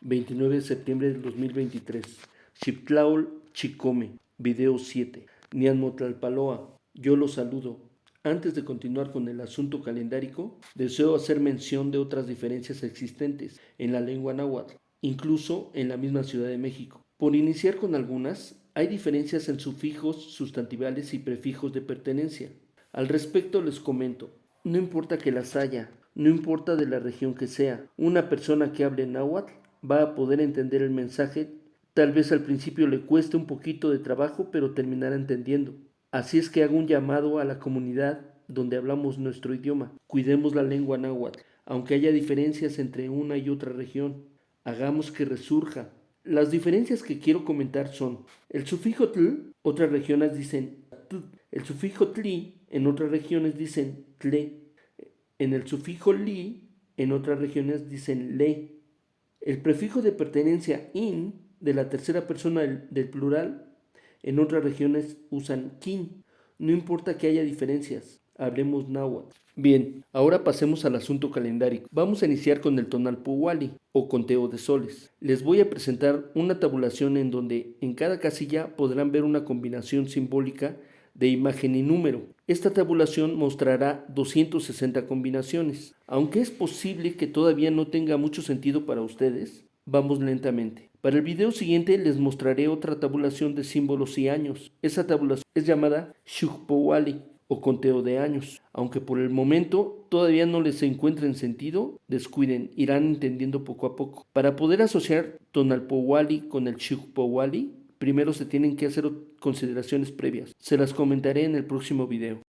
29 de septiembre del 2023. Xiptlaol Chicome, video 7. Nianmotlalpaloa, yo los saludo. Antes de continuar con el asunto calendárico, deseo hacer mención de otras diferencias existentes en la lengua náhuatl, incluso en la misma Ciudad de México. Por iniciar con algunas, hay diferencias en sufijos, sustantivales y prefijos de pertenencia. Al respecto les comento, no importa que las haya, no importa de la región que sea, una persona que hable náhuatl va a poder entender el mensaje. Tal vez al principio le cueste un poquito de trabajo, pero terminará entendiendo. Así es que hago un llamado a la comunidad donde hablamos nuestro idioma. Cuidemos la lengua náhuatl, aunque haya diferencias entre una y otra región. Hagamos que resurja. Las diferencias que quiero comentar son: el sufijo tl, otras regiones dicen t; el sufijo tli, en otras regiones dicen tle; en el sufijo li, en otras regiones dicen le. El prefijo de pertenencia in, de la tercera persona del plural, en otras regiones usan kin. No importa que haya diferencias, hablemos náhuatl. Bien, ahora pasemos al asunto calendárico. Vamos a iniciar con el tonalpouali, o conteo de soles. Les voy a presentar una tabulación en donde en cada casilla podrán ver una combinación simbólica de imagen y número. Esta tabulación mostrará 260 combinaciones. Aunque es posible que todavía no tenga mucho sentido para ustedes, vamos lentamente. Para el video siguiente les mostraré otra tabulación de símbolos y años. Esa tabulación es llamada Xukpouali, o conteo de años. Aunque por el momento todavía no les encuentren sentido, descuiden, irán entendiendo poco a poco. Para poder asociar tonalpouali con el Xukpouali, primero se tienen que hacer consideraciones previas. Se las comentaré en el próximo video.